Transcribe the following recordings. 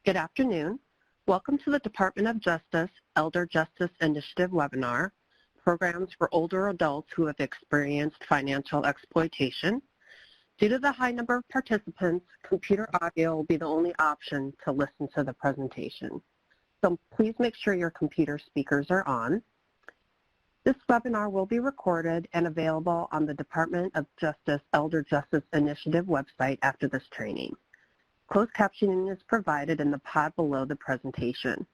Good afternoon. Welcome to the Department of Justice Elder Justice Initiative webinar, Programs for Older Adults Who Have Experienced Financial Exploitation. Due to the high number of participants, computer audio will be the only option to listen to the presentation. So please make sure your computer speakers are on. This webinar will be recorded and available on the Department of Justice Elder Justice Initiative website after this training. Closed captioning is provided in the pod below the presentation.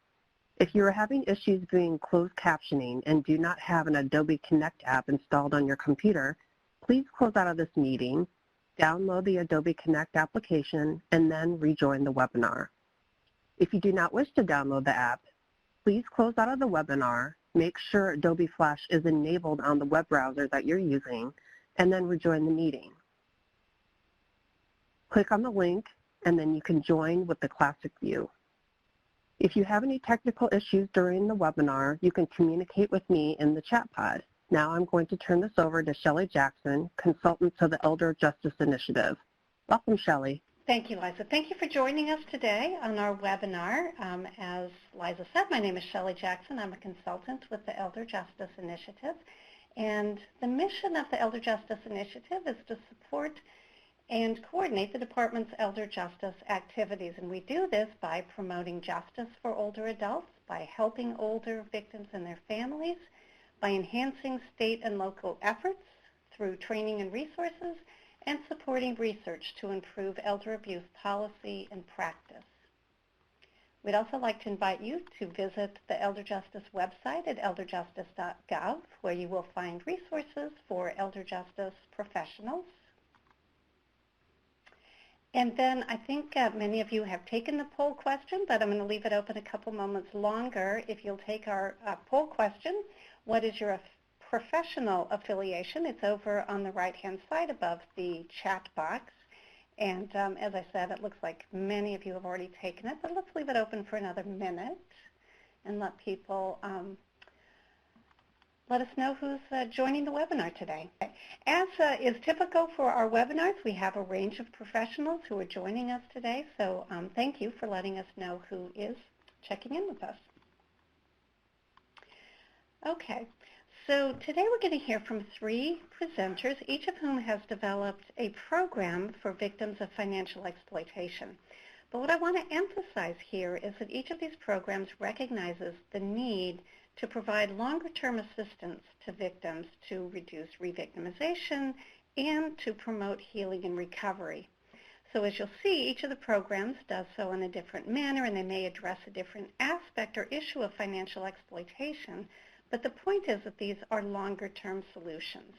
If you are having issues viewing closed captioning and do not have an Adobe Connect app installed on your computer, please close out of this meeting, download the Adobe Connect application, and then rejoin the webinar. If you do not wish to download the app, please close out of the webinar, make sure Adobe Flash is enabled on the web browser that you're using, and then rejoin the meeting. Click on the link, and then you can join with the classic view. If you have any technical issues during the webinar, you can communicate with me in the chat pod. Now I'm going to turn this over to Shelley Jackson, consultant to the Elder Justice Initiative. Welcome, Shelley. Thank you, Liza. Thank you for joining us today on our webinar. As Liza said, my name is Shelley Jackson. I'm a consultant with the Elder Justice Initiative. And the mission of the Elder Justice Initiative is to support and coordinate the department's elder justice activities. And we do this by promoting justice for older adults, by helping older victims and their families, by enhancing state and local efforts through training and resources, and supporting research to improve elder abuse policy and practice. We'd also like to invite you to visit the Elder Justice website at elderjustice.gov, where you will find resources for elder justice professionals. And then I think many of you have taken the poll question, but I'm going to leave it open a couple moments longer. If you'll take our poll question, what is your professional affiliation? It's over on the right-hand side above the chat box. And as I said, it looks like many of you have already taken it, but let's leave it open for another minute and let people let us know who's joining the webinar today. As is typical for our webinars, we have a range of professionals who are joining us today, so thank you for letting us know who is checking in with us. Okay, so today we're going to hear from 3 presenters, each of whom has developed a program for victims of financial exploitation. But what I want to emphasize here is that each of these programs recognizes the need to provide longer-term assistance to victims to reduce re-victimization and to promote healing and recovery. So as you'll see, each of the programs does so in a different manner, and they may address a different aspect or issue of financial exploitation, but the point is that these are longer-term solutions.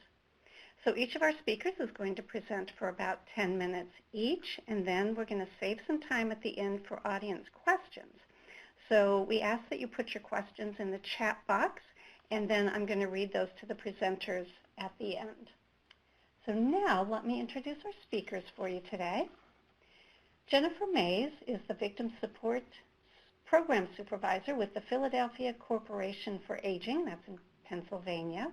So each of our speakers is going to present for about 10 minutes each, and then we're going to save some time at the end for audience questions. So we ask that you put your questions in the chat box, and then I'm going to read those to the presenters at the end. So now let me introduce our speakers for you today. Jennifer Mays is the Victim Support Program Supervisor with the Philadelphia Corporation for Aging, that's in Pennsylvania.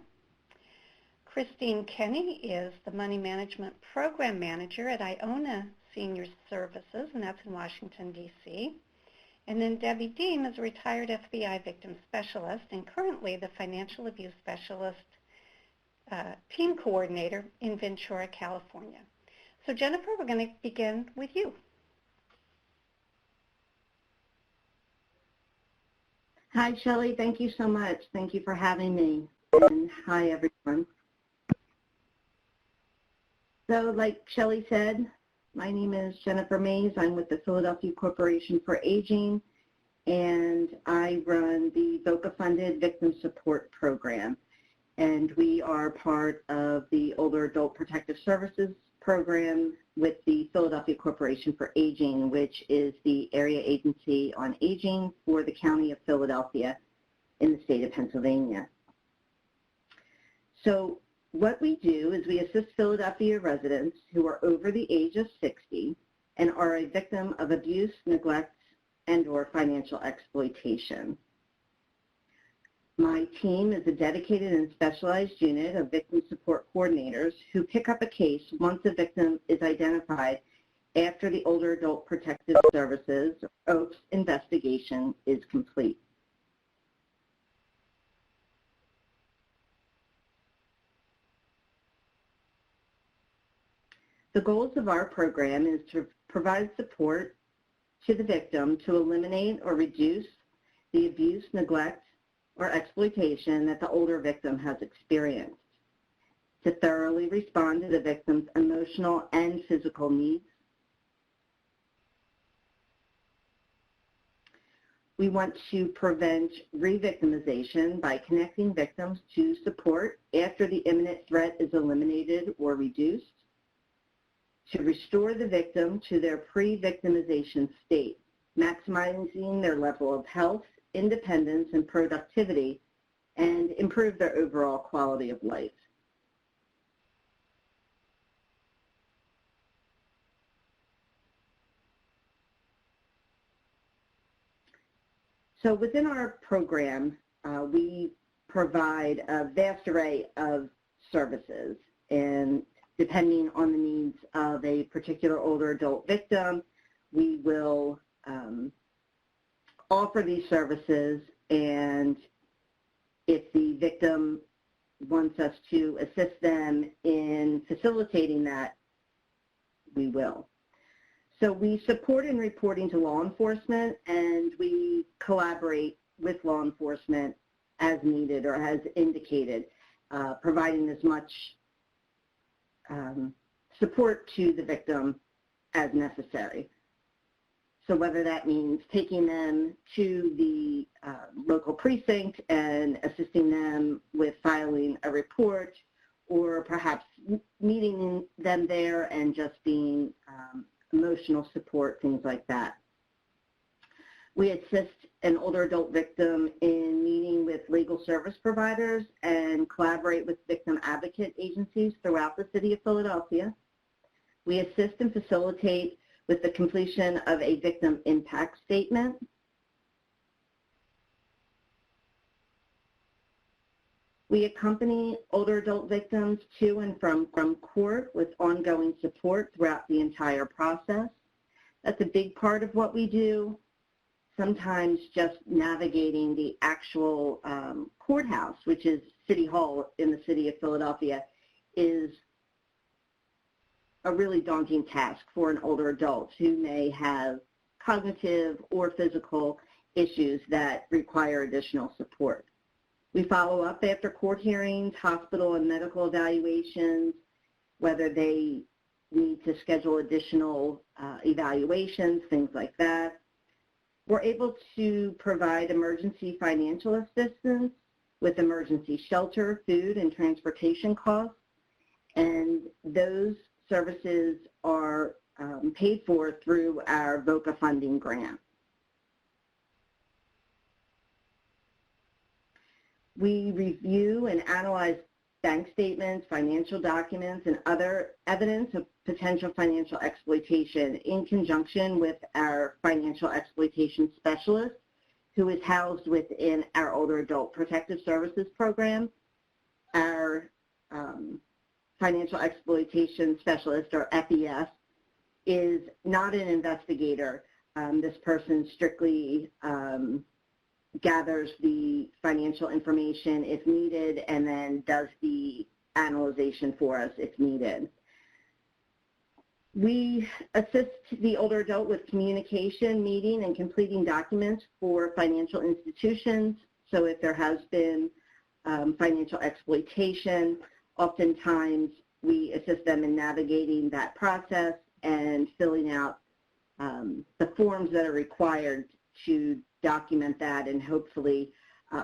Christine Kenny is the Money Management Program Manager at Iona Senior Services, and that's in Washington, D.C. And then Debbie Deem is a retired FBI victim specialist and currently the financial abuse specialist team coordinator in Ventura, California. So Jennifer, we're going to begin with you. Hi, Shelley. Thank you so much. Thank you for having me. And hi, everyone. So like Shelley said, my name is Jennifer Mays. I'm with the Philadelphia Corporation for Aging, and I run the VOCA-funded Victim Support Program. And we are part of the Older Adult Protective Services Program with the Philadelphia Corporation for Aging, which is the area agency on aging for the County of Philadelphia in the state of Pennsylvania. So what we do is we assist Philadelphia residents who are over the age of 60 and are a victim of abuse, neglect, and/or financial exploitation. My team is a dedicated and specialized unit of victim support coordinators who pick up a case once a victim is identified after the Older Adult Protective Services, OAPS, investigation is complete. The goals of our program is to provide support to the victim to eliminate or reduce the abuse, neglect, or exploitation that the older victim has experienced, to thoroughly respond to the victim's emotional and physical needs. We want to prevent re-victimization by connecting victims to support after the imminent threat is eliminated or reduced, to restore the victim to their pre-victimization state, maximizing their level of health, independence, and productivity, and improve their overall quality of life. So within our program, we provide a vast array of services, and depending on the needs of a particular older adult victim, we will offer these services, and if the victim wants us to assist them in facilitating that, we will. So we support in reporting to law enforcement, and we collaborate with law enforcement as needed or as indicated, providing as much support to the victim as necessary. So whether that means taking them to the local precinct and assisting them with filing a report, or perhaps meeting them there and just being emotional support, things like that. We assist an older adult victim in meeting with legal service providers and collaborate with victim advocate agencies throughout the city of Philadelphia. We assist and facilitate with the completion of a victim impact statement. We accompany older adult victims to and from court with ongoing support throughout the entire process. That's a big part of what we do. Sometimes just navigating the actual courthouse, which is City Hall in the city of Philadelphia, is a really daunting task for an older adult who may have cognitive or physical issues that require additional support. We follow up after court hearings, hospital and medical evaluations, whether they need to schedule additional evaluations, things like that. We're able to provide emergency financial assistance with emergency shelter, food, and transportation costs, and those services are paid for through our VOCA funding grant. We review and analyze bank statements, financial documents, and other evidence of potential financial exploitation in conjunction with our financial exploitation specialist, who is housed within our Older Adult Protective Services program. Our financial exploitation specialist, or FES, is not an investigator. This person strictly gathers the financial information if needed and then does the analyzation for us if needed. We assist the older adult with communication, meeting, and completing documents for financial institutions. So if there has been financial exploitation, oftentimes we assist them in navigating that process and filling out the forms that are required to document that and hopefully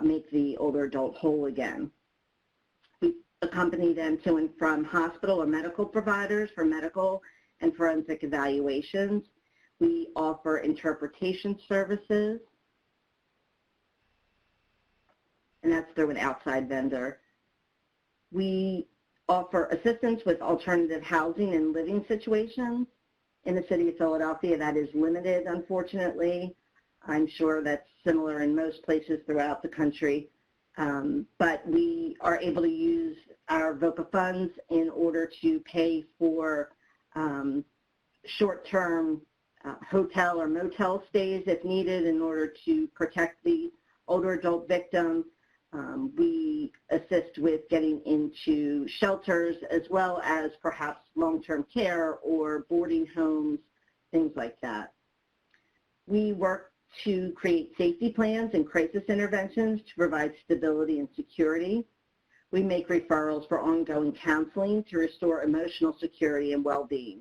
make the older adult whole again. We accompany them to and from hospital or medical providers for medical and forensic evaluations. We offer interpretation services, and that's through an outside vendor. We offer assistance with alternative housing and living situations in the city of Philadelphia. That is limited, unfortunately. I'm sure that's similar in most places throughout the country, but we are able to use our VOCA funds in order to pay for short-term hotel or motel stays if needed in order to protect the older adult victims. We assist with getting into shelters as well as perhaps long-term care or boarding homes, things like that. We work to create safety plans and crisis interventions to provide stability and security. We make referrals for ongoing counseling to restore emotional security and well-being.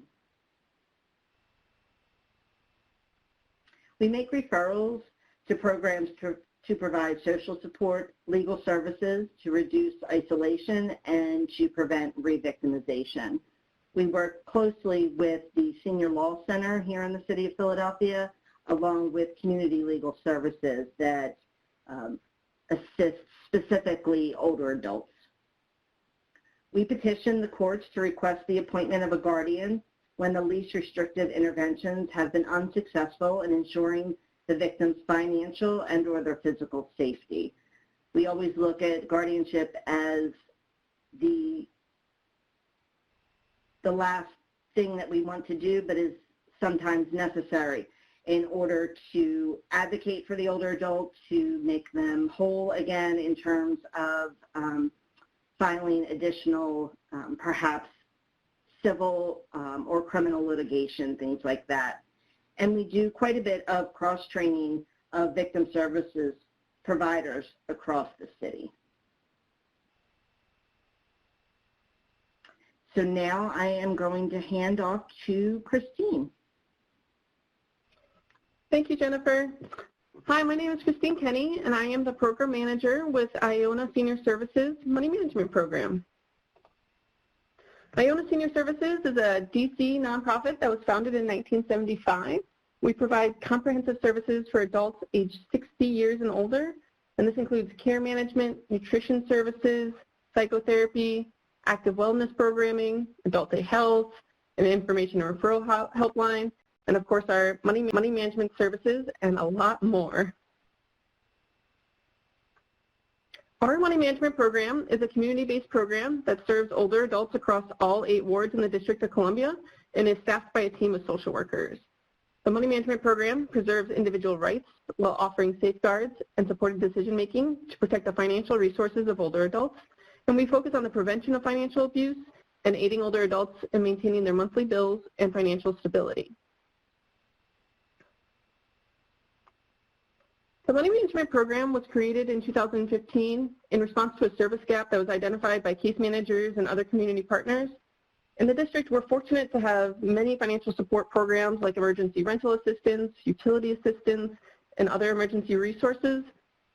We make referrals to programs to provide social support, legal services, to reduce isolation, and to prevent re-victimization. We work closely with the Senior Law Center here in the City of Philadelphia, along with community legal services that assist specifically older adults. We petition the courts to request the appointment of a guardian when the least restrictive interventions have been unsuccessful in ensuring the victim's financial and or their physical safety. We always look at guardianship as the last thing that we want to do, but is sometimes necessary in order to advocate for the older adults, to make them whole again in terms of filing additional, perhaps civil or criminal litigation, things like that. And we do quite a bit of cross-training of victim services providers across the city. So now I am going to hand off to Christine. Thank you, Jennifer. Hi, my name is Christine Kenny, and I am the Program Manager with Iona Senior Services Money Management Program. Iona Senior Services is a DC nonprofit that was founded in 1975. We provide comprehensive services for adults aged 60 years and older, and this includes care management, nutrition services, psychotherapy, active wellness programming, adult day health, an information and referral helpline, and of course our money management services, and a lot more. Our money management program is a community-based program that serves older adults across all 8 wards in the District of Columbia and is staffed by a team of social workers. The money management program preserves individual rights while offering safeguards and supported decision-making to protect the financial resources of older adults, and we focus on the prevention of financial abuse and aiding older adults in maintaining their monthly bills and financial stability. The Money Management Program was created in 2015 in response to a service gap that was identified by case managers and other community partners. In the district, we're fortunate to have many financial support programs like emergency rental assistance, utility assistance, and other emergency resources.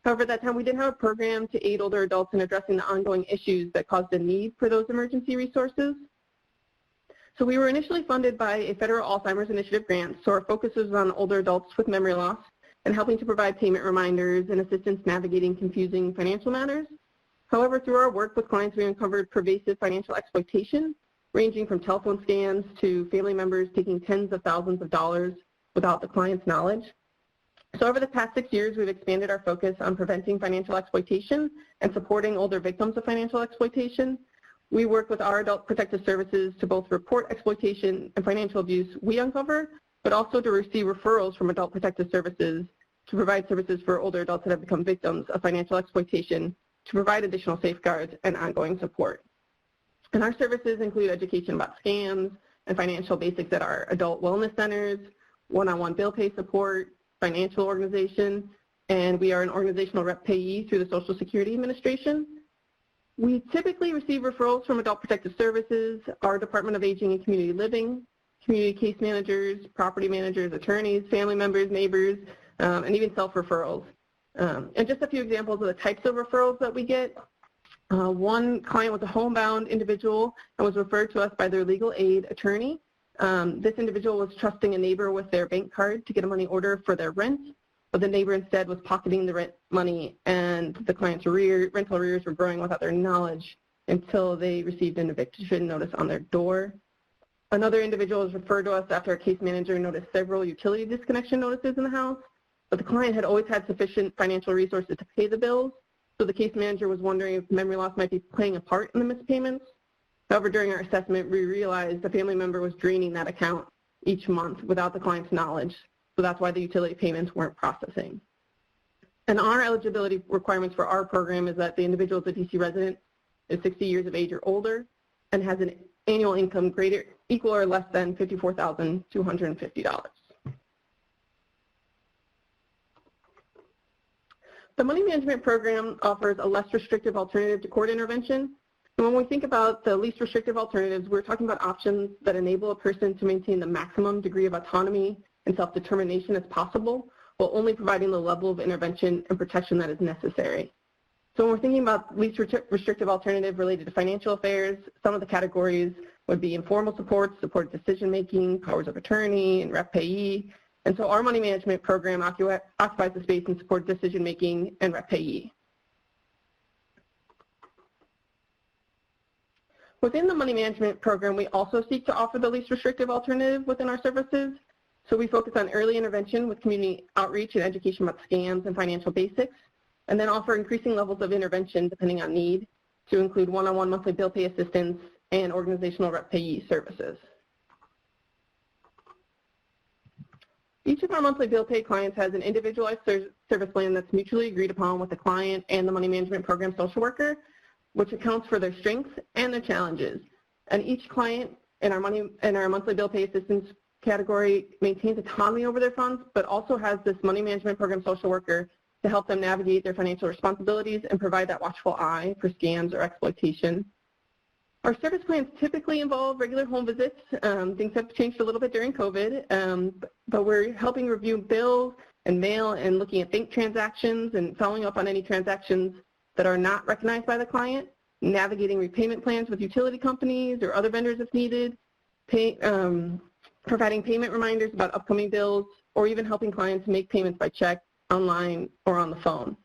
However, at that time, we didn't have a program to aid older adults in addressing the ongoing issues that caused the need for those emergency resources. So we were initially funded by a federal Alzheimer's Initiative grant, so our focus was on older adults with memory loss and helping to provide payment reminders and assistance navigating confusing financial matters. However, through our work with clients, we uncovered pervasive financial exploitation, ranging from telephone scams to family members taking tens of thousands of dollars without the client's knowledge. So over the past 6 years, we've expanded our focus on preventing financial exploitation and supporting older victims of financial exploitation. We work with our adult protective services to both report exploitation and financial abuse we uncover, but also to receive referrals from adult protective services to provide services for older adults that have become victims of financial exploitation, to provide additional safeguards and ongoing support. And our services include education about scams and financial basics at our adult wellness centers, one-on-one bill pay support, financial organization, and we are an organizational rep payee through the Social Security Administration. We typically receive referrals from adult protective services, our Department of Aging and Community Living, community case managers, property managers, attorneys, family members, neighbors, and even self-referrals. And just a few examples of the types of referrals that we get. One client was a homebound individual and was referred to us by their legal aid attorney. This individual was trusting a neighbor with their bank card to get a money order for their rent, but the neighbor instead was pocketing the rent money, and the client's rental arrears were growing without their knowledge until they received an eviction notice on their door. Another individual was referred to us after a case manager noticed several utility disconnection notices in the house, but the client had always had sufficient financial resources to pay the bills, so the case manager was wondering if memory loss might be playing a part in the missed payments. However, during our assessment, we realized the family member was draining that account each month without the client's knowledge. So that's why the utility payments weren't processing. And our eligibility requirements for our program is that the individual is a DC resident, is 60 years of age or older, and has an annual income greater, equal or less than $54,250. The money management program offers a less restrictive alternative to court intervention. And when we think about the least restrictive alternatives, we're talking about options that enable a person to maintain the maximum degree of autonomy and self-determination as possible, while only providing the level of intervention and protection that is necessary. So when we're thinking about least restrictive alternative related to financial affairs, some of the categories would be informal support, supported decision-making, powers of attorney, and rep payee. And so our money management program occupies the space in supported decision-making and rep payee. Within the money management program, we also seek to offer the least restrictive alternative within our services. So we focus on early intervention with community outreach and education about scams and financial basics, and then offer increasing levels of intervention depending on need to include one-on-one monthly bill pay assistance and organizational rep payee services. Each of our monthly bill pay clients has an individualized service plan that's mutually agreed upon with the client and the money management program social worker, which accounts for their strengths and their challenges. And each client in our monthly bill pay assistance category maintains autonomy over their funds, but also has this money management program social worker to help them navigate their financial responsibilities and provide that watchful eye for scams or exploitation. Our service plans typically involve regular home visits. Things have changed a little bit during COVID, but we're helping review bills and mail and looking at bank transactions and following up on any transactions that are not recognized by the client, navigating repayment plans with utility companies or other vendors if needed, providing payment reminders about upcoming bills, or even helping clients make payments by check, online, or on the phone.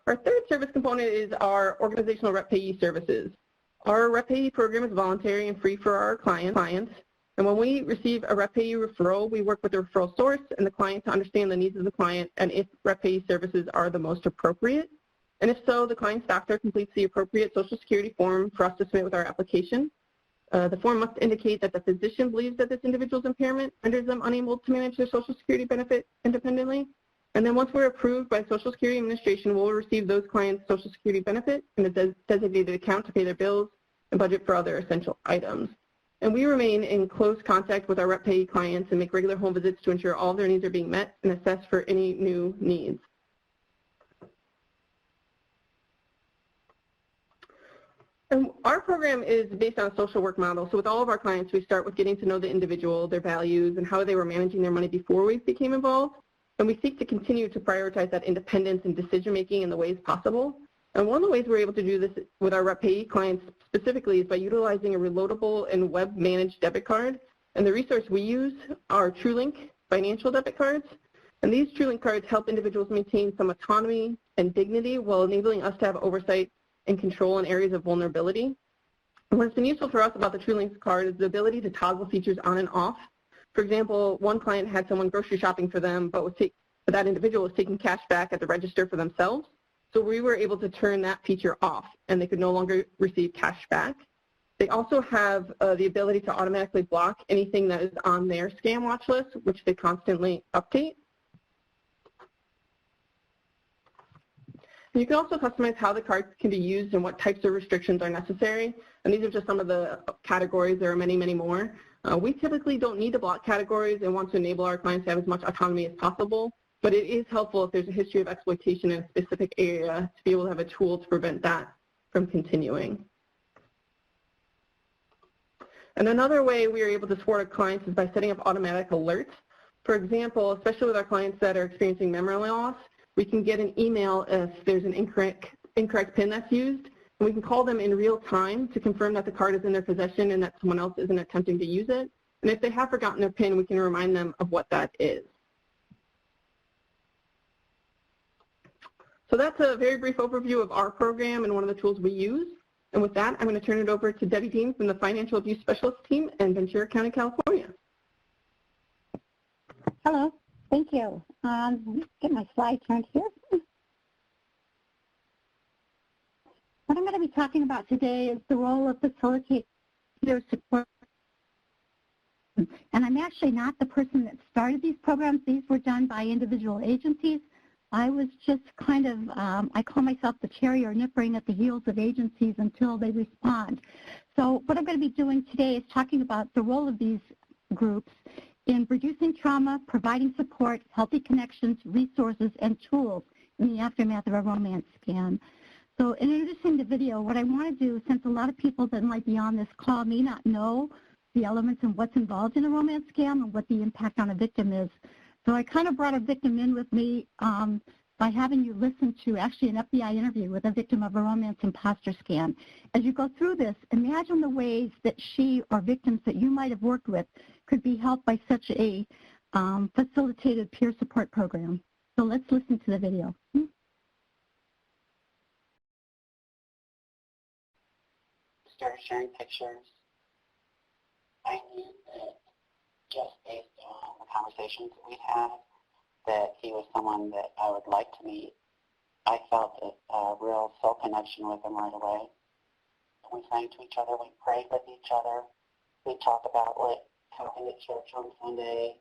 Our third service component is our organizational rep payee services. Our rep payee program is voluntary and free for our clients. And when we receive a rep payee referral, we work with the referral source and the client to understand the needs of the client and if rep payee services are the most appropriate. And if so, the client's doctor completes the appropriate Social Security form for us to submit with our application. The form must indicate that the physician believes that this individual's impairment renders them unable to manage their Social Security benefit independently. And then once we're approved by Social Security Administration, we'll receive those clients' Social Security benefit in a designated account to pay their bills and budget for other essential items. And we remain in close contact with our rep payee clients and make regular home visits to ensure all their needs are being met and assess for any new needs. And our program is based on a social work model. So with all of our clients, we start with getting to know the individual, their values, and how they were managing their money before we became involved. And we seek to continue to prioritize that independence and decision-making in the ways possible. And one of the ways we're able to do this with our rep payee clients specifically is by utilizing a reloadable and web-managed debit card. And the resource we use are TrueLink financial debit cards. And these TrueLink cards help individuals maintain some autonomy and dignity while enabling us to have oversight and control in areas of vulnerability. And what's been useful for us about the TrueLink card is the ability to toggle features on and off. For example, one client had someone grocery shopping for them, but that individual was taking cash back at the register for themselves. So we were able to turn that feature off, and they could no longer receive cash back. They also have the ability to automatically block anything that is on their scam watch list, which they constantly update. And you can also customize how the cards can be used and what types of restrictions are necessary. And these are just some of the categories. There are many, many more. We typically don't need to block categories and want to enable our clients to have as much autonomy as possible, but it is helpful if there's a history of exploitation in a specific area to be able to have a tool to prevent that from continuing. And another way we are able to support our clients is by setting up automatic alerts. For example, especially with our clients that are experiencing memory loss, we can get an email if there's an incorrect PIN that's used, and we can call them in real time to confirm that the card is in their possession and that someone else isn't attempting to use it. And if they have forgotten their PIN, we can remind them of what that is. So that's a very brief overview of our program and one of the tools we use. And with that, I'm going to turn it over to Debbie Deem from the Financial Abuse Specialist Team in Ventura County, California. Hello, thank you. Get my slide turned here. What I'm going to be talking about today is the role of facilitators their support. And I'm actually not the person that started these programs. These were done by individual agencies. I was just kind of, I call myself the cherry or nippering at the heels of agencies until they respond. So what I'm going to be doing today is talking about the role of these groups in reducing trauma, providing support, healthy connections, resources, and tools in the aftermath of a romance scam. So in introducing the video, what I want to do, since a lot of people that might be on this call may not know the elements and what's involved in a romance scam and what the impact on a victim is. So I kind of brought a victim in with me by having you listen to actually an FBI interview with a victim of a romance imposter scam. As you go through this, imagine the ways that she or victims that you might have worked with could be helped by such a facilitated peer support program. So let's listen to the video. Started sharing pictures. I knew that just based on the conversations that we'd had, that he was someone that I would like to meet. I felt a real soul connection with him right away. We sang to each other, we prayed with each other, we talked about what happened at church on Sunday.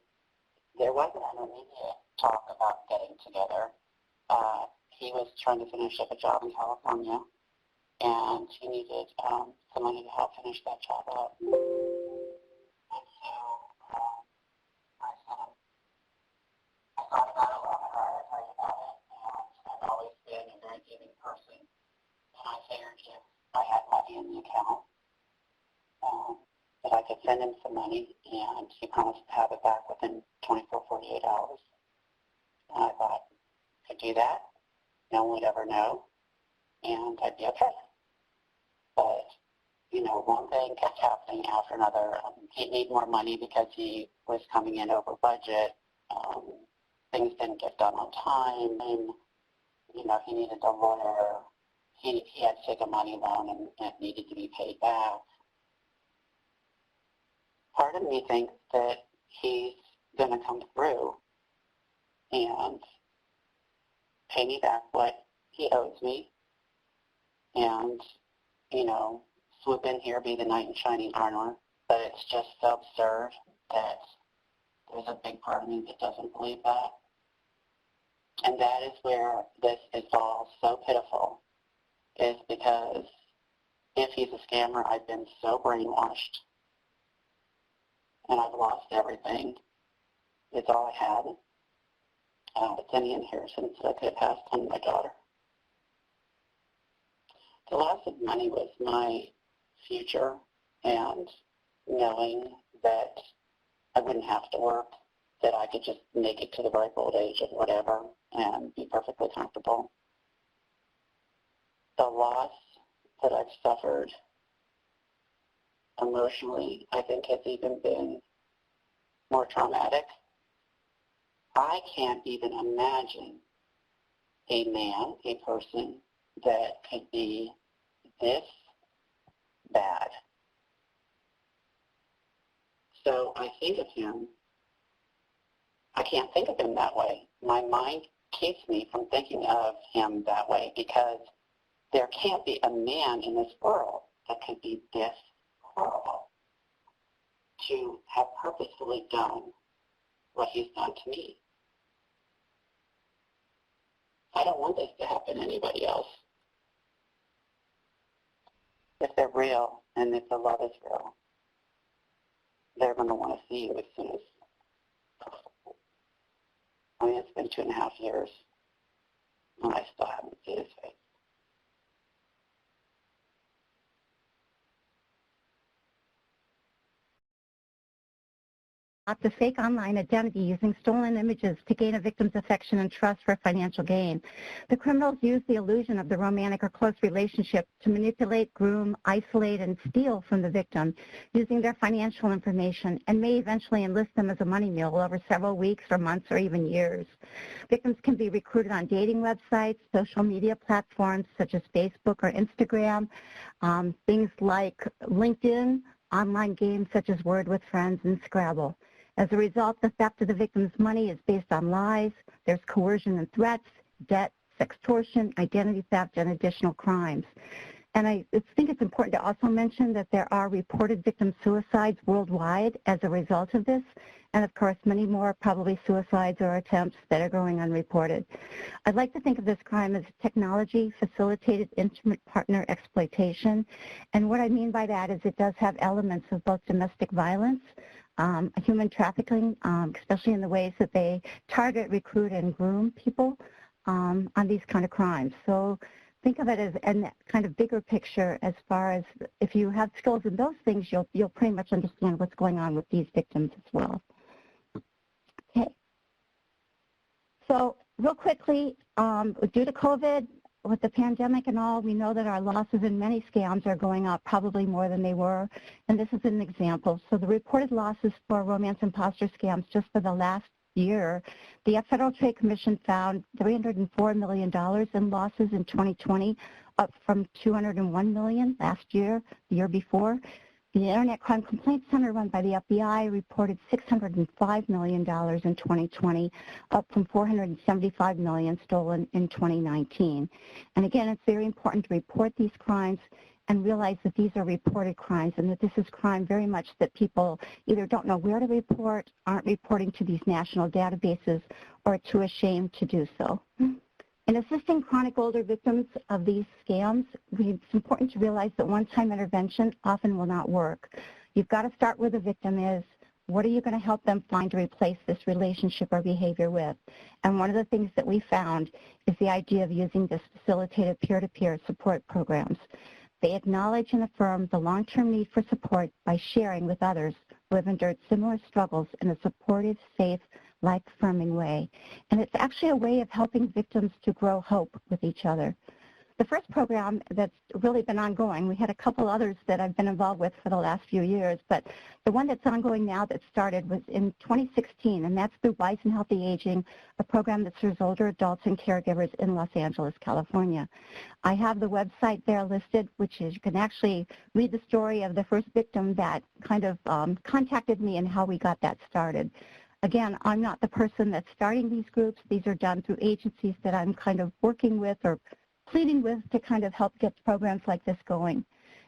There wasn't an immediate talk about getting together. He was trying to finish up a job in California, and he needed some money to help finish that job up. And so I said, I thought about it long and hard, I prayed about it, and I've always been a very giving person. And I figured if I had money in the account, that I could send him some money, and he promised to have it back within 24, 48 hours. And I thought, I could do that, no one would ever know, and I'd be okay. But, you know, one thing kept happening after another. He'd need more money because he was coming in over budget. Things didn't get done on time, and, you know, he needed a lawyer. He had to take a money loan, and it needed to be paid back. Part of me thinks that he's going to come through and pay me back what he owes me and, you know, swoop in here, be the knight in shining armor. But it's just so absurd that there's a big part of me that doesn't believe that. And that is where this is all so pitiful, is because if he's a scammer, I've been so brainwashed, and I've lost everything. It's all I had. It's any inheritance that I could have passed on to my daughter. The loss of money was my future, and knowing that I wouldn't have to work, that I could just make it to the ripe old age of whatever and be perfectly comfortable. The loss that I've suffered emotionally, I think, has even been more traumatic. I can't even imagine a man, a person that could be this bad. So I think of him, I can't think of him that way. My mind keeps me from thinking of him that way because there can't be a man in this world that could be this horrible to have purposefully done what he's done to me. I don't want this to happen to anybody else. If they're real and if the love is real, they're going to want to see you as soon as possible. I mean, it's been 2.5 years, and I still haven't seen his face. The fake online identity using stolen images to gain a victim's affection and trust for financial gain. The criminals use the illusion of the romantic or close relationship to manipulate, groom, isolate, and steal from the victim using their financial information and may eventually enlist them as a money mule over several weeks or months or even years. Victims can be recruited on dating websites, social media platforms such as Facebook or Instagram, things like LinkedIn, online games such as Word with Friends and Scrabble. As a result, the theft of the victim's money is based on lies. There's coercion and threats, debt, sextortion, identity theft, and additional crimes. And I think it's important to also mention that there are reported victim suicides worldwide as a result of this, and of course many more probably suicides or attempts that are going unreported. I'd like to think of this crime as technology-facilitated intimate partner exploitation, and what I mean by that is it does have elements of both domestic violence, human trafficking, especially in the ways that they target, recruit, and groom people on these kind of crimes. So think of it as a kind of bigger picture as far as if you have skills in those things, you'll pretty much understand what's going on with these victims as well. Okay. So real quickly, due to COVID, with the pandemic and all, we know that our losses in many scams are going up, probably more than they were, and this is an example. So the reported losses for romance imposter scams just for the last year, the Federal Trade Commission found $304 million in losses in 2020, up from $201 million last year, the year before. The Internet Crime Complaint Center run by the FBI reported $605 million in 2020, up from $475 million stolen in 2019. And again, it's very important to report these crimes and realize that these are reported crimes and that this is crime very much that people either don't know where to report, aren't reporting to these national databases, or are too ashamed to do so. In assisting chronic older victims of these scams, it's important to realize that one-time intervention often will not work. You've got to start where the victim is. What are you going to help them find to replace this relationship or behavior with? And one of the things that we found is the idea of using this facilitated peer-to-peer support programs. They acknowledge and affirm the long-term need for support by sharing with others who have endured similar struggles in a supportive, safe, life-affirming way. And it's actually a way of helping victims to grow hope with each other. The first program that's really been ongoing, we had a couple others that I've been involved with for the last few years, but the one that's ongoing now that started was in 2016, and that's through Wise and Healthy Aging, a program that serves older adults and caregivers in Los Angeles, California. I have the website there listed, which is you can actually read the story of the first victim that kind of contacted me and how we got that started. Again, I'm not the person that's starting these groups. These are done through agencies that I'm kind of working with or pleading with to kind of help get programs like this going.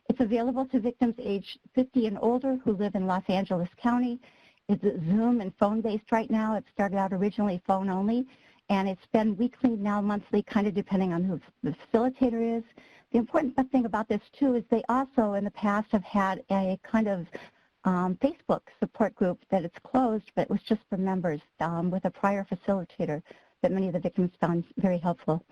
It's available to victims aged 50 and older who live in Los Angeles County. It's Zoom and phone-based right now. It started out originally phone only, and it's been weekly, now monthly, kind of depending on who the facilitator is. The important thing about this, too, is they also in the past have had a kind of Facebook support group that it's closed, but it was just for members with a prior facilitator that many of the victims found very helpful.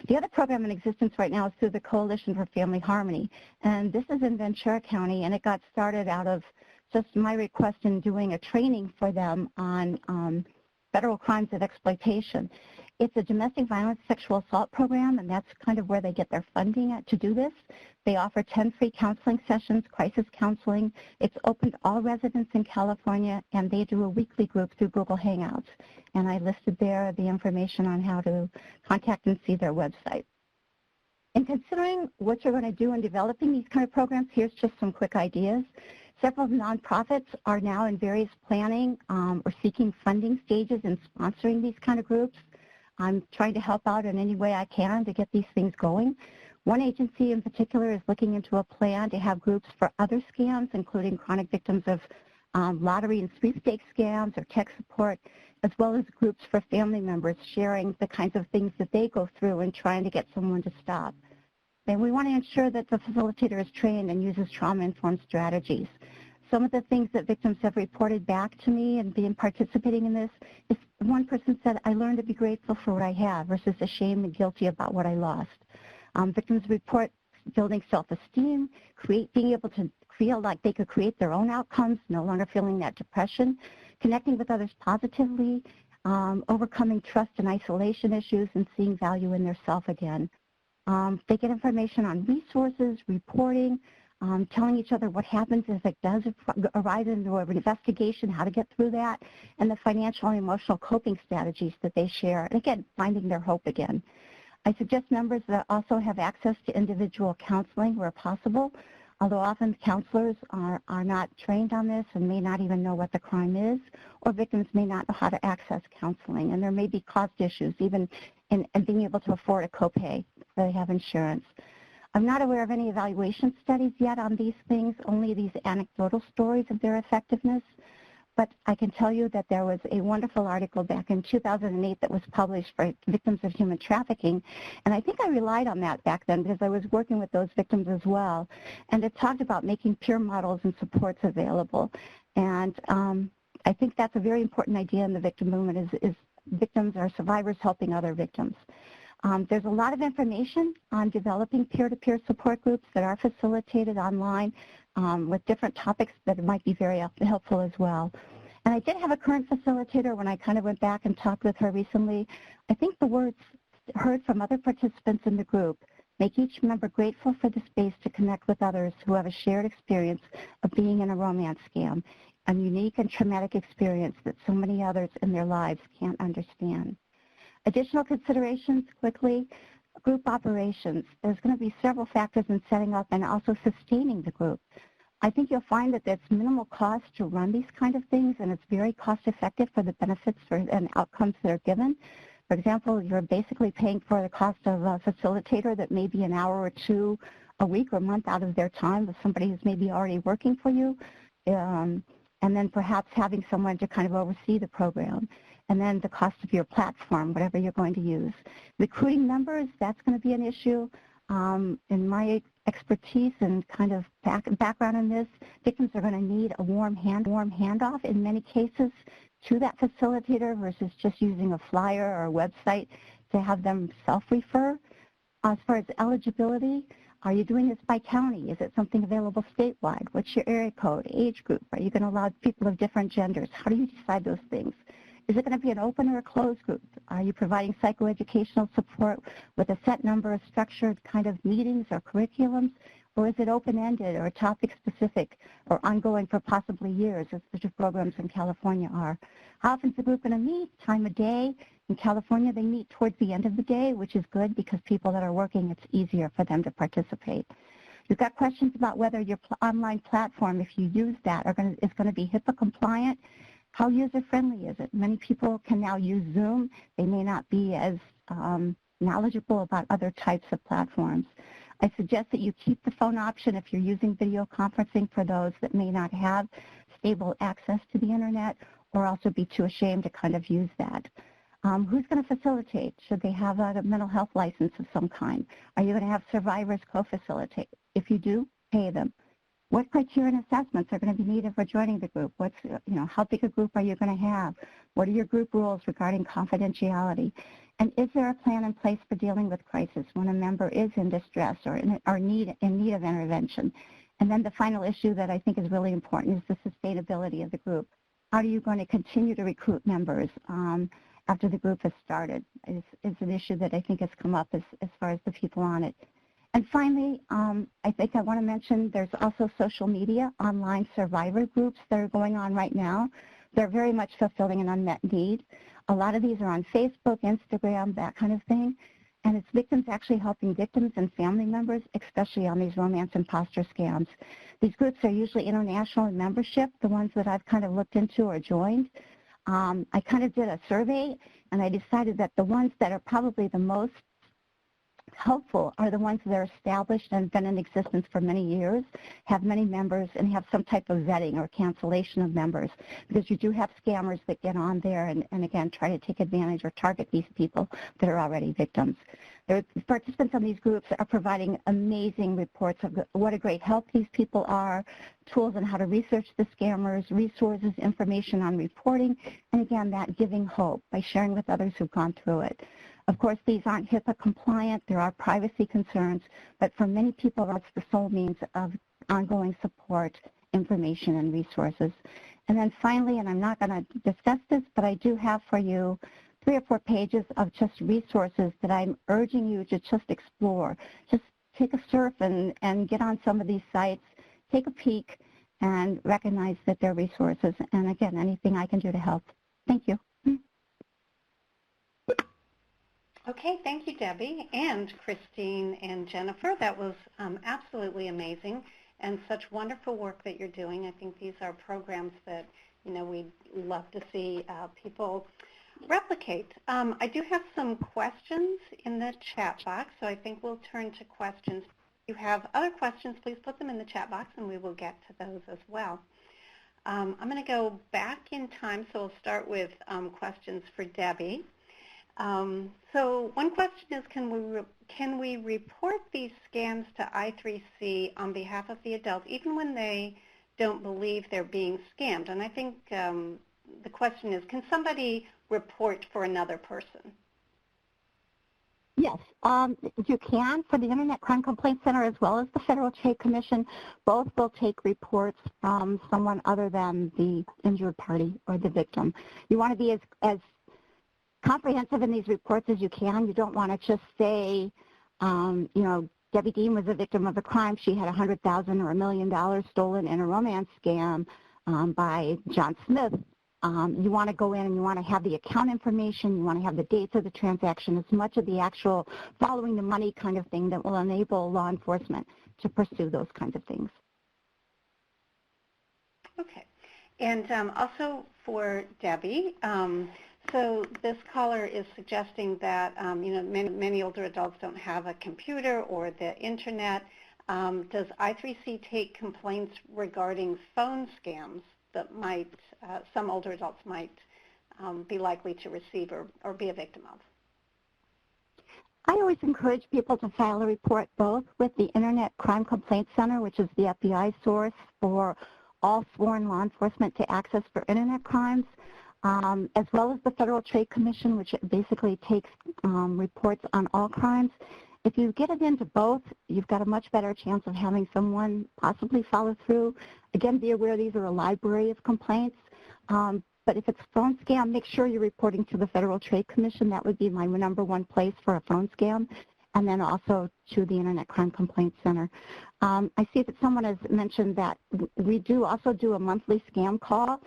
The other program in existence right now is through the Coalition for Family Harmony, and this is in Ventura County, and it got started out of just my request in doing a training for them on federal crimes of exploitation. It's a domestic violence sexual assault program, and that's kind of where they get their funding to do this. They offer 10 free counseling sessions, crisis counseling. It's open to all residents in California, and they do a weekly group through Google Hangouts. And I listed there the information on how to contact and see their website. In considering what you're going to do in developing these kind of programs, here's just some quick ideas. Several nonprofits are now in various planning or seeking funding stages in sponsoring these kind of groups. I'm trying to help out in any way I can to get these things going. One agency in particular is looking into a plan to have groups for other scams, including chronic victims of lottery and sweepstakes scams or tech support, as well as groups for family members sharing the kinds of things that they go through and trying to get someone to stop. And we want to ensure that the facilitator is trained and uses trauma-informed strategies. Some of the things that victims have reported back to me and been participating in this is one person said, I learned to be grateful for what I have versus ashamed and guilty about what I lost. Victims report building self-esteem, being able to feel like they could create their own outcomes, no longer feeling that depression, connecting with others positively, overcoming trust and isolation issues, and seeing value in their self again. They get information on resources, reporting, telling each other what happens if it does arise into an investigation, how to get through that, and the financial and emotional coping strategies that they share, and again, finding their hope again. I suggest members that also have access to individual counseling where possible, although often counselors are not trained on this and may not even know what the crime is, or victims may not know how to access counseling, and there may be cost issues even in being able to afford a copay if they have insurance. I'm not aware of any evaluation studies yet on these things, only these anecdotal stories of their effectiveness. But I can tell you that there was a wonderful article back in 2008 that was published for victims of human trafficking. And I think I relied on that back then because I was working with those victims as well. And it talked about making peer models and supports available. And I think that's a very important idea in the victim movement is victims or survivors helping other victims. There's a lot of information on developing peer-to-peer support groups that are facilitated online with different topics that might be very helpful as well. And I did have a current facilitator when I kind of went back and talked with her recently. I think the words heard from other participants in the group make each member grateful for the space to connect with others who have a shared experience of being in a romance scam, a unique and traumatic experience that so many others in their lives can't understand. Additional considerations quickly, group operations. There's going to be several factors in setting up and also sustaining the group. I think you'll find that there's minimal cost to run these kind of things, and it's very cost effective for the benefits and outcomes that are given. For example, you're basically paying for the cost of a facilitator that may be an hour or two a week or month out of their time with somebody who's maybe already working for you, and then perhaps having someone to kind of oversee the program. And then the cost of your platform, whatever you're going to use. Recruiting members, that's going to be an issue. In my expertise and kind of background in this, victims are going to need a warm handoff in many cases to that facilitator versus just using a flyer or a website to have them self-refer. As far as eligibility, are you doing this by county? Is it something available statewide? What's your area code, age group? Are you going to allow people of different genders? How do you decide those things? Is it going to be an open or a closed group? Are you providing psychoeducational support with a set number of structured kind of meetings or curriculums? Or is it open-ended or topic-specific or ongoing for possibly years, as the programs in California are? How often is the group going to meet? Time of day? In California, they meet towards the end of the day, which is good because people that are working, it's easier for them to participate. You've got questions about whether your online platform, if you use that, is going to be HIPAA compliant. How user-friendly is it? Many people can now use Zoom. They may not be as knowledgeable about other types of platforms. I suggest that you keep the phone option if you're using video conferencing for those that may not have stable access to the internet or also be too ashamed to kind of use that. Who's going to facilitate? Should they have a mental health license of some kind? Are you going to have survivors co-facilitate? If you do, pay them. What criteria and assessments are going to be needed for joining the group? How big a group are you going to have? What are your group rules regarding confidentiality? And is there a plan in place for dealing with crisis when a member is in distress or in need of intervention? And then the final issue that I think is really important is the sustainability of the group. How are you going to continue to recruit members after the group has started? It's an issue that I think has come up as far as the people on it. And finally, I think I want to mention there's also social media, online survivor groups that are going on right now. They're very much fulfilling an unmet need. A lot of these are on Facebook, Instagram, that kind of thing. And it's victims actually helping victims and family members, especially on these romance imposter scams. These groups are usually international in membership, the ones that I've kind of looked into or joined. I kind of did a survey, and I decided that the ones that are probably the most helpful are the ones that are established and been in existence for many years, have many members, and have some type of vetting or cancellation of members, because you do have scammers that get on there and again, try to take advantage or target these people that are already victims. The participants on these groups are providing amazing reports of what a great help these people are, tools on how to research the scammers, resources, information on reporting, and again, that giving hope by sharing with others who've gone through it. Of course, these aren't HIPAA compliant. There are privacy concerns, but for many people, that's the sole means of ongoing support, information, and resources. And then finally, and I'm not going to discuss this, but I do have for you 3 or 4 pages of just resources that I'm urging you to just explore. Just take a surf and get on some of these sites, take a peek, and recognize that they're resources. And again, anything I can do to help. Thank you. Okay, thank you, Debbie, and Christine and Jennifer. That was absolutely amazing and such wonderful work that you're doing. I think these are programs that, we'd love to see people replicate. I do have some questions in the chat box, so I think we'll turn to questions. If you have other questions, please put them in the chat box and we will get to those as well. I'm going to go back in time, so we'll start with questions for Debbie. So one question is, can we report these scams to I3C on behalf of the adults, even when they don't believe they're being scammed? And I think the question is, can somebody report for another person? Yes, you can for the Internet Crime Complaint Center as well as the Federal Trade Commission. Both will take reports from someone other than the injured party or the victim. You want to be as comprehensive in these reports as you can. You don't want to just say, you know, Debbie Deem was a victim of a crime. She had $100,000 or $1 million stolen in a romance scam by John Smith. You want to go in and you want to have the account information, you want to have the dates of the transaction, as much of the actual following the money kind of thing that will enable law enforcement to pursue those kinds of things. Okay. And also for Debbie, so this caller is suggesting that you know, many older adults don't have a computer or the internet. Does I3C take complaints regarding phone scams that might some older adults might be likely to receive or be a victim of? I always encourage people to file a report both with the Internet Crime Complaint Center, which is the FBI source for all sworn law enforcement to access for Internet crimes, as well as the Federal Trade Commission, which basically takes reports on all crimes. If you get it into both, you've got a much better chance of having someone possibly follow through. Again, be aware these are a library of complaints. But if it's a phone scam, make sure you're reporting to the Federal Trade Commission. That would be my #1 place for a phone scam, and then also to the Internet Crime Complaint Center. I see that someone has mentioned that we do also do a monthly scam call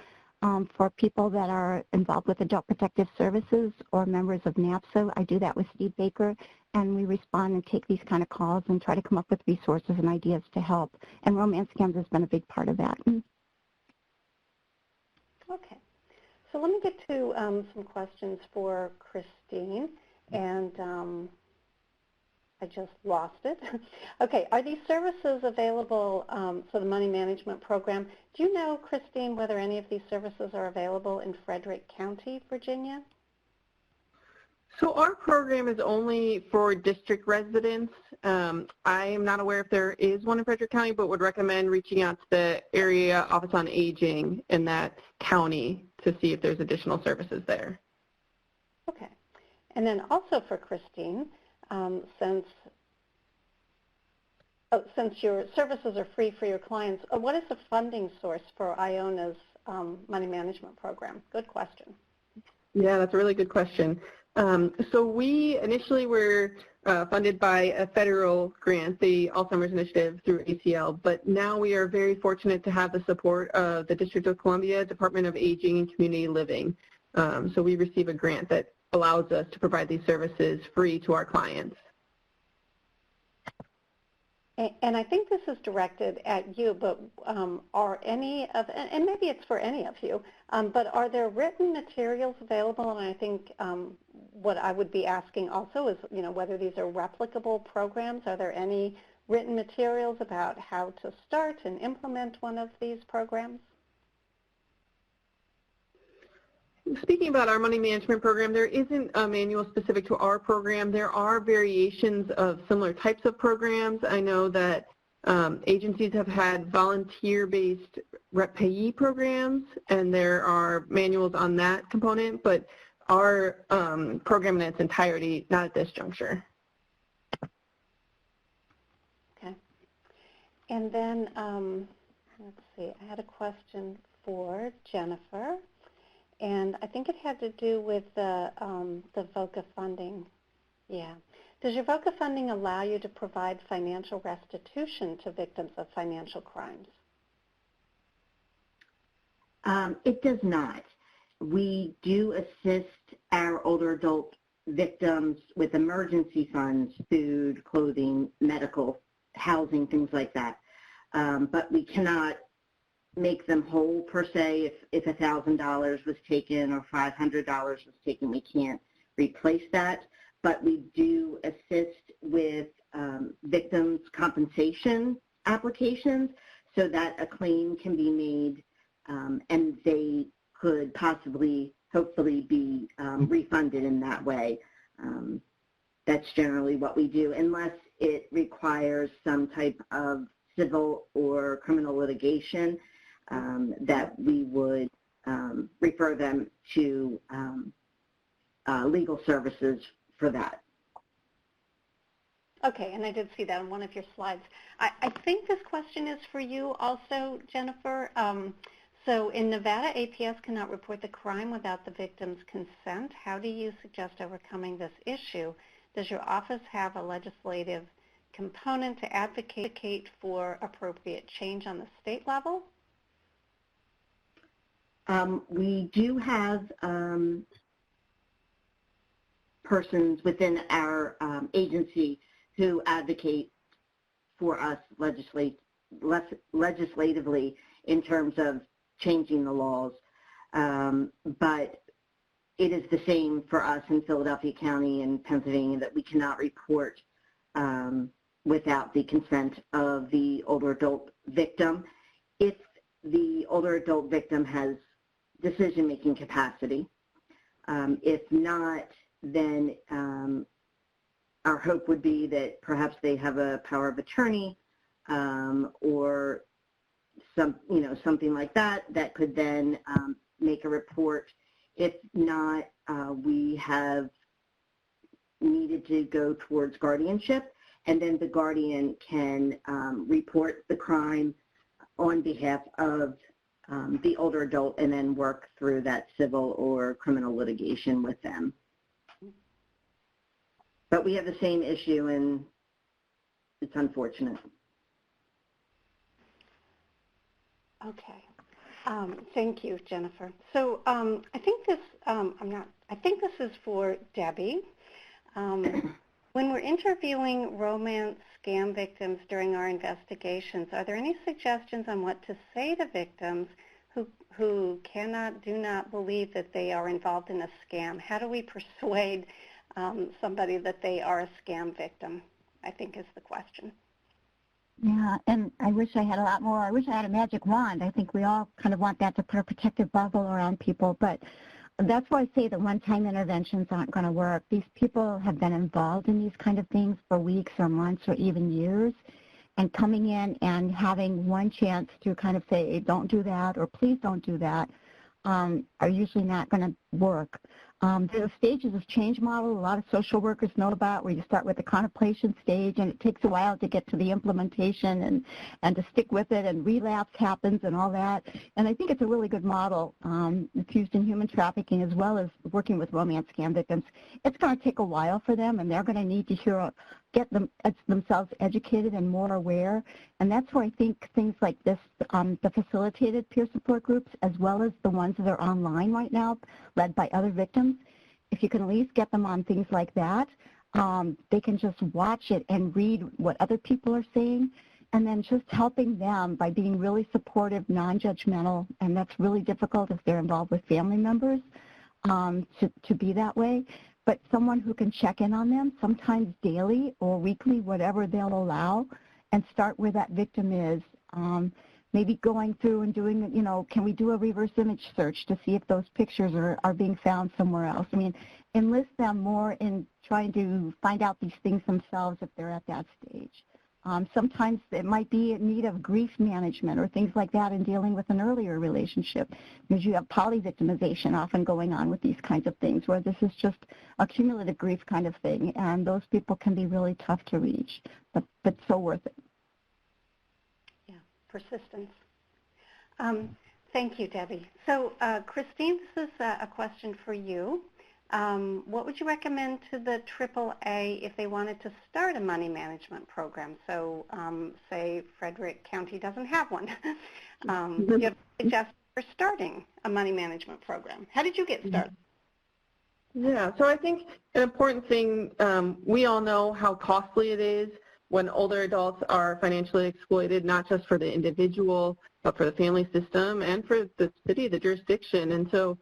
for people that are involved with Adult Protective Services or members of NAPSA. I do that with Steve Baker, and we respond and take these kind of calls and try to come up with resources and ideas to help. And romance scams has been a big part of that. Okay. So let me get to some questions for Christine, and I just lost it. Okay, are these services available for the money management program? Do you know, Christine, whether any of these services are available in Frederick County, Virginia? So our program is only for district residents. I am not aware if there is one in Frederick County, but would recommend reaching out to the area Office on Aging in that county to see if there's additional services there. Okay. And then also for Christine, since your services are free for your clients, what is the funding source for Iona's money management program? Good question. Yeah, that's a really good question. So we initially were funded by a federal grant, the Alzheimer's Initiative through ACL, but now we are very fortunate to have the support of the District of Columbia Department of Aging and Community Living. So we receive a grant that allows us to provide these services free to our clients. And I think this is directed at you, but are any of, and maybe it's for any of you, but are there written materials available? And I think what I would be asking also is, you know, whether these are replicable programs. Are there any written materials about how to start and implement one of these programs? Speaking about our money management program, there isn't a manual specific to our program. There are variations of similar types of programs. I know that agencies have had volunteer-based rep payee programs, and there are manuals on that component, but our program in its entirety, not at this juncture. Okay. And then, let's see, I had a question for Jennifer. And I think it had to do with the VOCA funding. Yeah. Does your VOCA funding allow you to provide financial restitution to victims of financial crimes? It does not. We do assist our older adult victims with emergency funds, food, clothing, medical, housing, things like that. But we cannot make them whole per se. If $1,000 was taken or $500 was taken, we can't replace that. But we do assist with victims' compensation applications so that a claim can be made and they could possibly, hopefully, be refunded in that way. That's generally what we do, unless it requires some type of civil or criminal litigation that we would refer them to legal services for that. Okay, and I did see that on one of your slides. I think this question is for you also, Jennifer. So in Nevada, APS cannot report the crime without the victim's consent. How do you suggest overcoming this issue? Does your office have a legislative component to advocate for appropriate change on the state level? We do have persons within our agency who advocate for us legislatively in terms of changing the laws, but it is the same for us in Philadelphia County and Pennsylvania that we cannot report without the consent of the older adult victim. If the older adult victim has decision-making capacity, if not, then our hope would be that perhaps they have a power of attorney or something like that that could then make a report. If not, we have needed to go towards guardianship, and then the guardian can report the crime on behalf of the older adult and then work through that civil or criminal litigation with them. But we have the same issue, and it's unfortunate. Okay. Thank you, Jennifer. So I think this is for Debbie. When we're interviewing romance scam victims during our investigations, are there any suggestions on what to say to victims who do not believe that they are involved in a scam? How do we persuade somebody that they are a scam victim, I think is the question. Yeah, and I wish I had a lot more. I wish I had a magic wand. I think we all kind of want that to put a protective bubble around people, but that's why I say that one-time interventions aren't going to work. These people have been involved in these kind of things for weeks or months or even years, and coming in and having one chance to kind of say, don't do that or please don't do that, are usually not going to work. There are stages of change model a lot of social workers know about, where you start with the contemplation stage and it takes a while to get to the implementation and to stick with it, and relapse happens and all that. And I think it's a really good model. It's used in human trafficking as well as working with romance scam victims. It's going to take a while for them, and they're going to need to get themselves educated and more aware. And that's where I think things like this, the facilitated peer support groups, as well as the ones that are online right now, led by other victims, if you can at least get them on things like that, they can just watch it and read what other people are saying, and then just helping them by being really supportive, non-judgmental, and that's really difficult if they're involved with family members to be that way. But someone who can check in on them, sometimes daily or weekly, whatever they'll allow, and start where that victim is. Maybe going through and doing, can we do a reverse image search to see if those pictures are being found somewhere else? I mean, enlist them more in trying to find out these things themselves if they're at that stage. Sometimes it might be in need of grief management or things like that in dealing with an earlier relationship, because you have polyvictimization often going on with these kinds of things, where this is just a cumulative grief kind of thing, and those people can be really tough to reach, but so worth it. Yeah, persistence. Thank you, Debbie. So, Christine, this is a question for you. What would you recommend to the AAA if they wanted to start a money management program? So, say Frederick County doesn't have one. Do you have suggestions for starting a money management program? How did you get started? Yeah, so I think an important thing, we all know how costly it is when older adults are financially exploited, not just for the individual, but for the family system and for the city, the jurisdiction. And so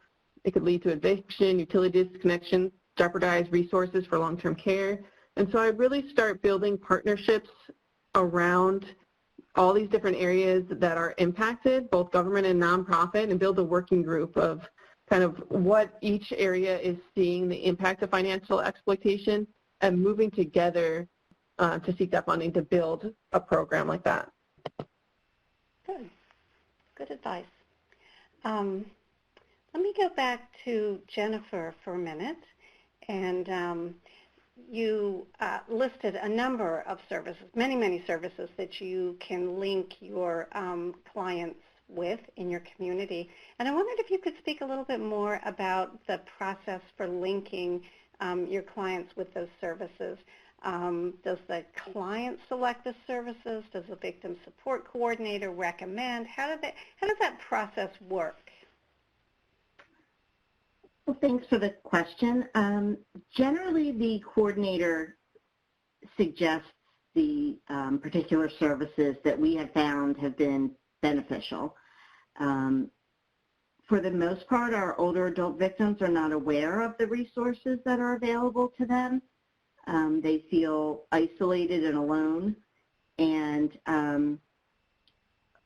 it could lead to eviction, utility disconnection, jeopardize resources for long-term care. And so I really start building partnerships around all these different areas that are impacted, both government and nonprofit, and build a working group of kind of what each area is seeing the impact of financial exploitation and moving together to seek that funding to build a program like that. Good. Good advice. Let me go back to Jennifer for a minute. And you listed a number of services, many services that you can link your clients with in your community. And I wondered if you could speak a little bit more about the process for linking your clients with those services. Does the client select the services? Does the victim support coordinator recommend? How does that process work? Well, thanks for the question. Generally, the coordinator suggests the particular services that we have found have been beneficial. For the most part, our older adult victims are not aware of the resources that are available to them. They feel isolated and alone, and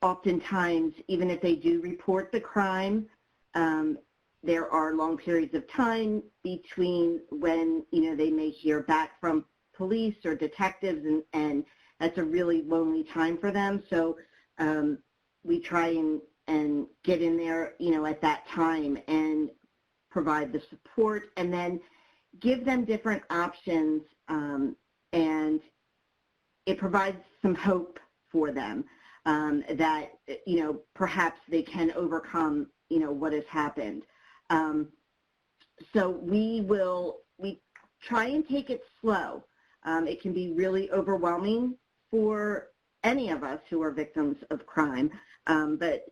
oftentimes, even if they do report the crime, there are long periods of time between when they may hear back from police or detectives, and that's a really lonely time for them. So we try and get in there at that time and provide the support, and then give them different options, and it provides some hope for them that perhaps they can overcome what has happened. So we try and take it slow. It can be really overwhelming for any of us who are victims of crime, but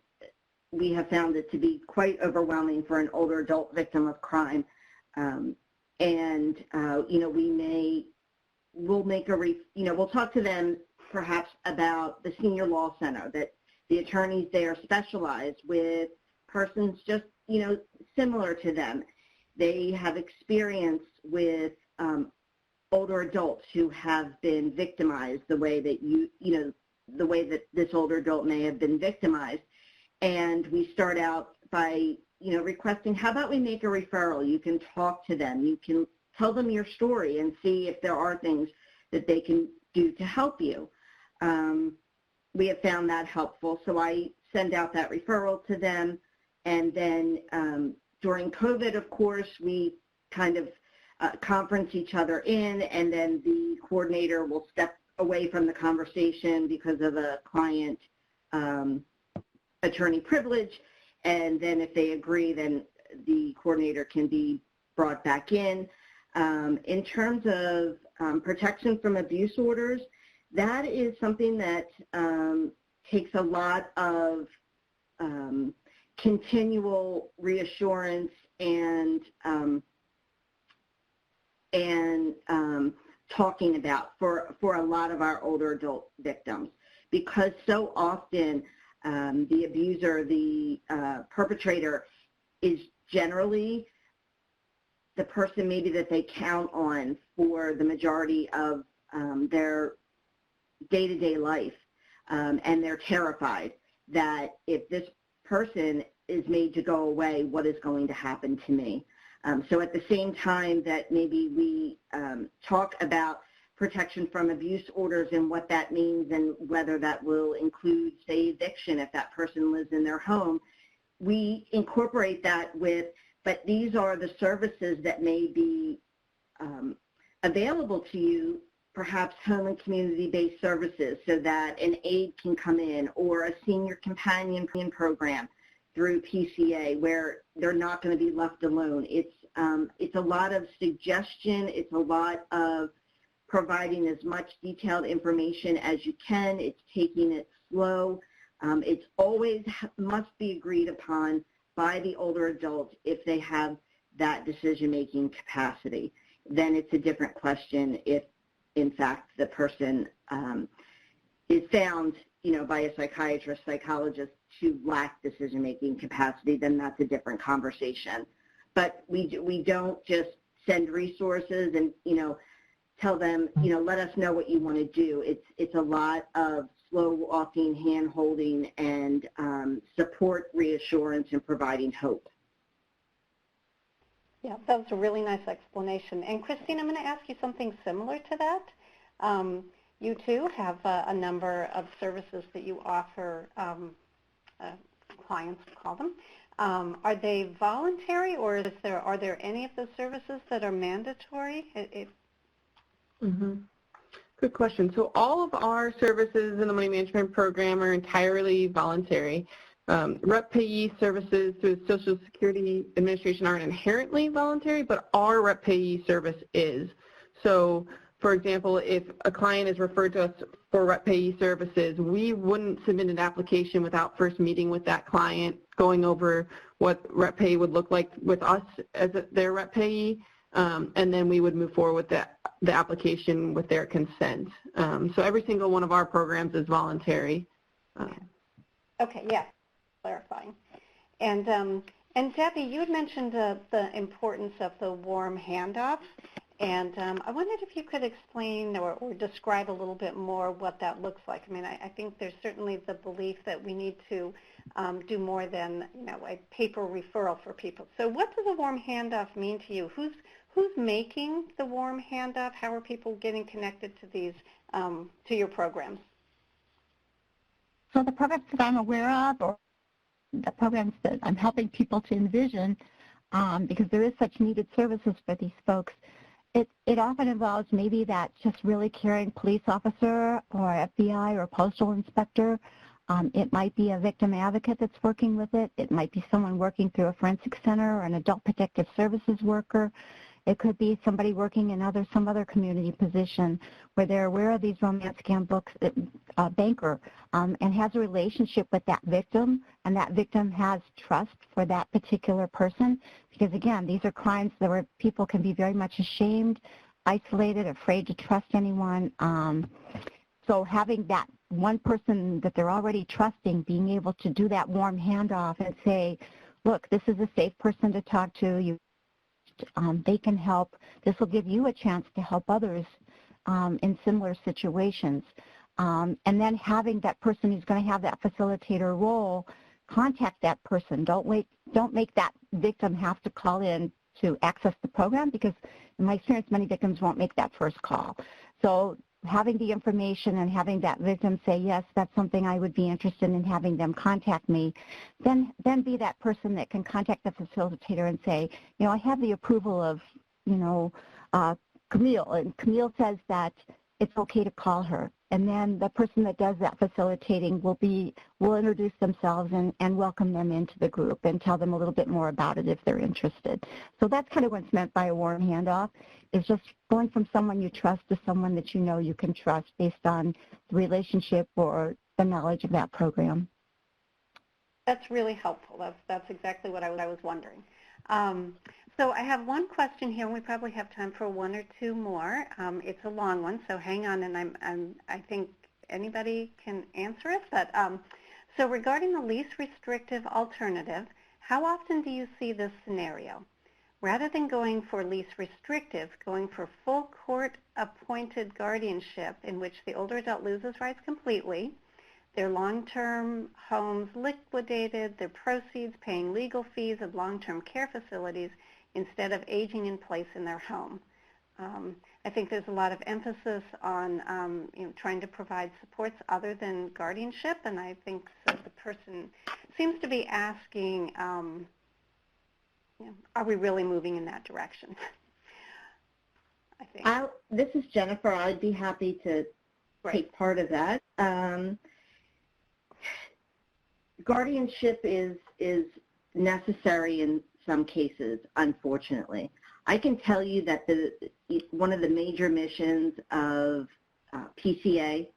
we have found it to be quite overwhelming for an older adult victim of crime. We'll talk to them perhaps about the senior law center, that the attorneys there specialize with persons just similar to them. They have experience with older adults who have been victimized the way that the way that this older adult may have been victimized. And we start out by requesting, how about we make a referral? You can talk to them. You can tell them your story and see if there are things that they can do to help you. We have found that helpful, so I send out that referral to them. And then during COVID, of course, we kind of conference each other in, and then the coordinator will step away from the conversation because of a client attorney privilege. And then if they agree, then the coordinator can be brought back in. In terms of protection from abuse orders, that is something that takes a lot of continual reassurance and talking about for a lot of our older adult victims, because so often the abuser, the perpetrator, is generally the person maybe that they count on for the majority of their day-to-day life, and they're terrified that if this person is made to go away, what is going to happen to me? So at the same time that maybe we talk about protection from abuse orders and what that means and whether that will include, say, eviction if that person lives in their home, we incorporate that with, but these are the services that may be available to you, perhaps home and community-based services, so that an aide can come in, or a senior companion program through PCA where they're not going to be left alone. It's a lot of suggestion. It's a lot of providing as much detailed information as you can. It's taking it slow. It's always must be agreed upon by the older adult if they have that decision-making capacity. Then it's a different question if, in fact, the person is found, by a psychiatrist, psychologist to lack decision-making capacity, then that's a different conversation. But we don't just send resources and, tell them, let us know what you want to do. It's a lot of slow walking, hand holding, and support, reassurance, and providing hope. Yeah, that was a really nice explanation. And Christine, I'm going to ask you something similar to that. You too have a number of services that you offer clients, call them. Are they voluntary, or are there any of those services that are mandatory? Good question. So all of our services in the money management program are entirely voluntary. Rep payee services through the Social Security Administration aren't inherently voluntary, but our rep payee service is. So, for example, if a client is referred to us for rep payee services, we wouldn't submit an application without first meeting with that client, going over what rep payee would look like with us as their rep payee, and then we would move forward with the application with their consent. So every single one of our programs is voluntary. Okay, yeah, clarifying. And Debbie, you had mentioned the importance of the warm handoff, and I wondered if you could explain or describe a little bit more what that looks like. I mean, I think there's certainly the belief that we need to do more than a paper referral for people. So what does a warm handoff mean to you? Who's making the warm handoff? How are people getting connected to these, to your programs? So the programs that I'm aware of, or the programs that I'm helping people to envision, because there is such needed services for these folks, it often involves maybe that just really caring police officer or FBI or postal inspector. It might be a victim advocate that's working with it. It might be someone working through a forensic center or an adult protective services worker. It could be somebody working in some other community position where they're aware of these romance scam books, banker, and has a relationship with that victim, and that victim has trust for that particular person. Because again, these are crimes where people can be very much ashamed, isolated, afraid to trust anyone. So having that one person that they're already trusting, being able to do that warm handoff and say, look, this is a safe person to talk to. They can help. This will give you a chance to help others in similar situations. And then having that person who's going to have that facilitator role contact that person. Don't make that victim have to call in to access the program, because in my experience, many victims won't make that first call. So having the information and having that victim say, yes, that's something I would be interested in having them contact me, then be that person that can contact the facilitator and say, I have the approval of, Camille, and Camille says that it's okay to call her. And then the person that does that facilitating will introduce themselves and welcome them into the group and tell them a little bit more about it if they're interested. So that's kind of what's meant by a warm handoff, is just going from someone you trust to someone that you can trust based on the relationship or the knowledge of that program. That's really helpful. That's exactly what I was wondering. So I have one question here, and we probably have time for one or two more. It's a long one, so hang on, and I think anybody can answer it. But so regarding the least restrictive alternative, how often do you see this scenario? Rather than going for least restrictive, going for full court-appointed guardianship in which the older adult loses rights completely, their long-term homes liquidated, their proceeds paying legal fees of long-term care facilities instead of aging in place in their home. I think there's a lot of emphasis on trying to provide supports other than guardianship, and I think so the person seems to be asking, are we really moving in that direction? I think. This is Jennifer. I'd be happy to take part of that. Guardianship is necessary in some cases, unfortunately. I can tell you that one of the major missions of PCA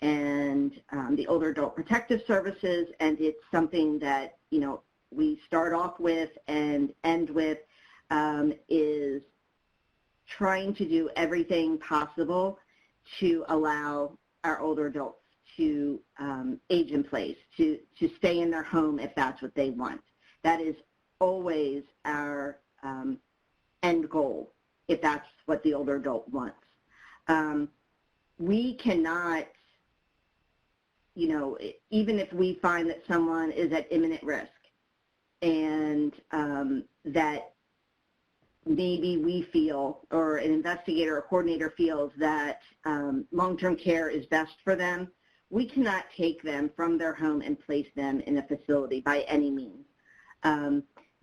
and the Older Adult Protective Services, and it's something that we start off with and end with, is trying to do everything possible to allow our older adults to age in place, to stay in their home if that's what they want. That is always our end goal, if that's what the older adult wants. We cannot, you know, even if we find that someone is at imminent risk and that maybe we feel, or an investigator or coordinator feels that long-term care is best for them, we cannot take them from their home and place them in a facility by any means.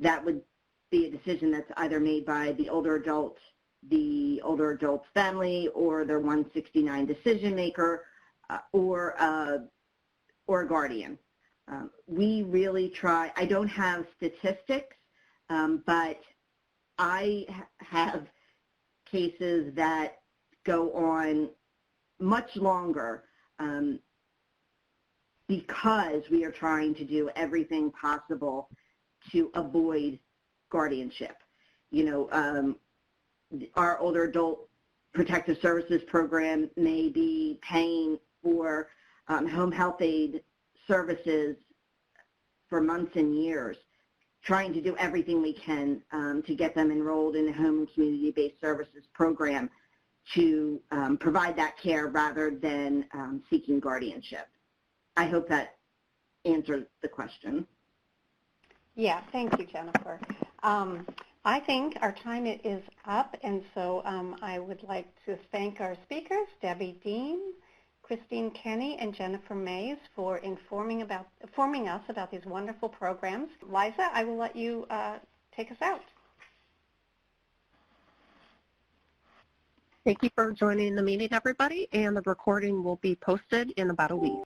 That would be a decision that's either made by the older adult's family, or their 169 decision maker, or a guardian. We really try. I don't have statistics, but I have cases that go on much longer because we are trying to do everything possible to avoid guardianship. You know, our older adult protective services program may be paying for home health aid services for months and years, trying to do everything we can to get them enrolled in a home and community-based services program to provide that care rather than seeking guardianship. I hope that answers the question. Yeah, thank you, Jennifer. I think our time is up, and so I would like to thank our speakers, Debbie Deem, Christine Kenny, and Jennifer Mays, for informing us about these wonderful programs. Liza, I will let you take us out. Thank you for joining the meeting, everybody, and the recording will be posted in about a week.